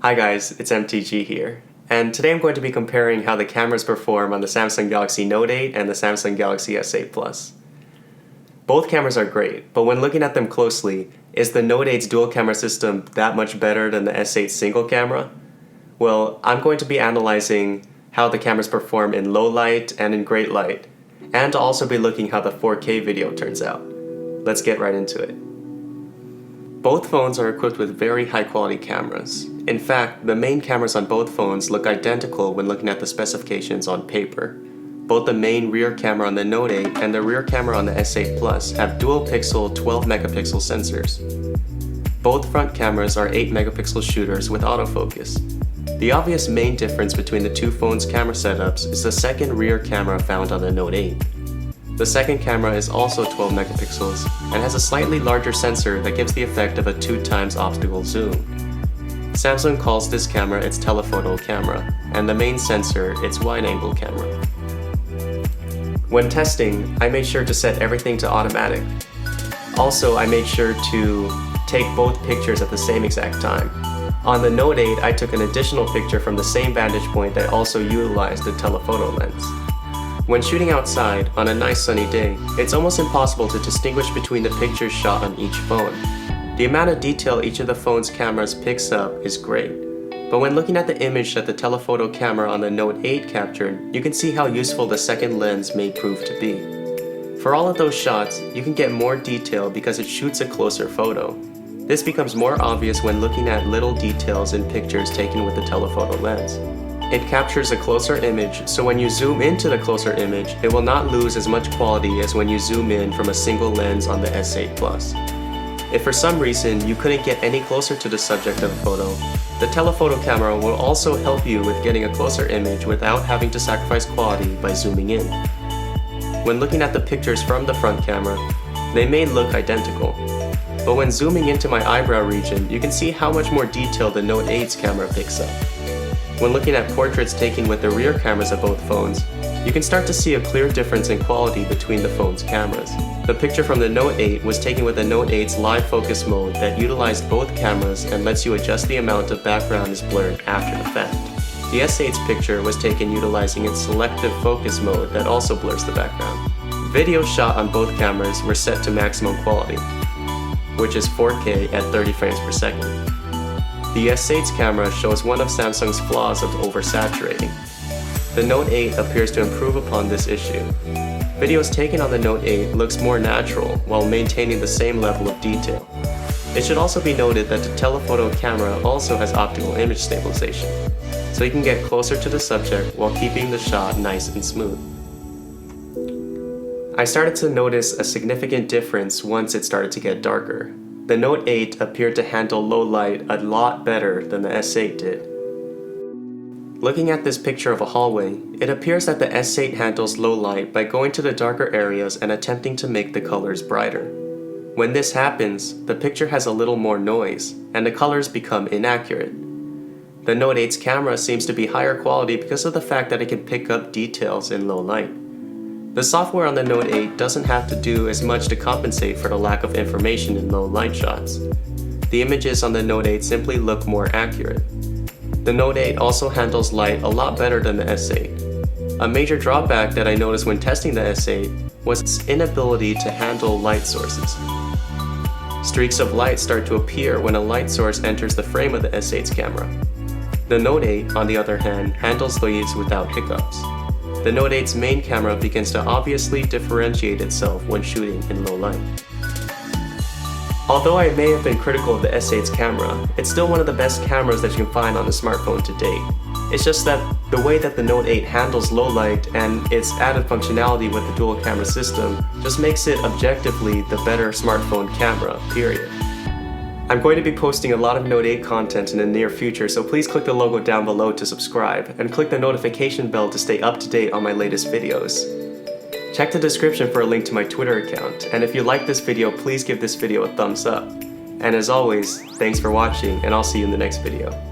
Hi guys, it's MTG here, and today I'm going to be comparing how the cameras perform on the Samsung Galaxy Note 8 and the Samsung Galaxy S8 Plus. Both cameras are great, but when looking at them closely, is the Note 8's dual camera system that much better than the S8's single camera? Well, I'm going to be analyzing how the cameras perform in low light and in great light, and to also be looking how the 4K video turns out. Let's get right into it. Both phones are equipped with very high quality cameras. In fact, the main cameras on both phones look identical when looking at the specifications on paper. Both the main rear camera on the Note 8 and the rear camera on the S8 Plus have dual pixel 12 megapixel sensors. Both front cameras are 8 megapixel shooters with autofocus. The obvious main difference between the two phones' camera setups is the second rear camera found on the Note 8. The second camera is also 12 megapixels and has a slightly larger sensor that gives the effect of a 2x optical zoom. Samsung calls this camera its telephoto camera, and the main sensor its wide-angle camera. When testing, I made sure to set everything to automatic. Also, I made sure to take both pictures at the same exact time. On the Note 8, I took an additional picture from the same vantage point that also utilized the telephoto lens. When shooting outside, on a nice sunny day, it's almost impossible to distinguish between the pictures shot on each phone. The amount of detail each of the phone's cameras picks up is great. But when looking at the image that the telephoto camera on the Note 8 captured, you can see how useful the second lens may prove to be. For all of those shots, you can get more detail because it shoots a closer photo. This becomes more obvious when looking at little details in pictures taken with the telephoto lens. It captures a closer image, so when you zoom into the closer image, it will not lose as much quality as when you zoom in from a single lens on the S8 Plus. If for some reason you couldn't get any closer to the subject of a photo, the telephoto camera will also help you with getting a closer image without having to sacrifice quality by zooming in. When looking at the pictures from the front camera, they may look identical. But when zooming into my eyebrow region, you can see how much more detail the Note 8's camera picks up. When looking at portraits taken with the rear cameras of both phones, you can start to see a clear difference in quality between the phone's cameras. The picture from the Note 8 was taken with the Note 8's live focus mode that utilized both cameras and lets you adjust the amount of background is blurred after the fact. The S8's picture was taken utilizing its selective focus mode that also blurs the background. Videos shot on both cameras were set to maximum quality, which is 4K at 30 frames per second. The S8's camera shows one of Samsung's flaws of oversaturating. The Note 8 appears to improve upon this issue. Videos taken on the Note 8 looks more natural while maintaining the same level of detail. It should also be noted that the telephoto camera also has optical image stabilization, so you can get closer to the subject while keeping the shot nice and smooth. I started to notice a significant difference once it started to get darker. The Note 8 appeared to handle low light a lot better than the S8 did. Looking at this picture of a hallway, it appears that the S8 handles low light by going to the darker areas and attempting to make the colors brighter. When this happens, the picture has a little more noise, and the colors become inaccurate. The Note 8's camera seems to be higher quality because of the fact that it can pick up details in low light. The software on the Note 8 doesn't have to do as much to compensate for the lack of information in low light shots. The images on the Note 8 simply look more accurate. The Note 8 also handles light a lot better than the S8. A major drawback that I noticed when testing the S8 was its inability to handle light sources. Streaks of light start to appear when a light source enters the frame of the S8's camera. The Note 8, on the other hand, handles these without hiccups. The Note 8's main camera begins to obviously differentiate itself when shooting in low light. Although I may have been critical of the S8's camera, it's still one of the best cameras that you can find on a smartphone to date. It's just that the way that the Note 8 handles low light and its added functionality with the dual camera system just makes it objectively the better smartphone camera, period. I'm going to be posting a lot of Note 8 content in the near future, so please click the logo down below to subscribe, and click the notification bell to stay up to date on my latest videos. Check the description for a link to my Twitter account, and if you like this video, please give this video a thumbs up. And as always, thanks for watching, and I'll see you in the next video.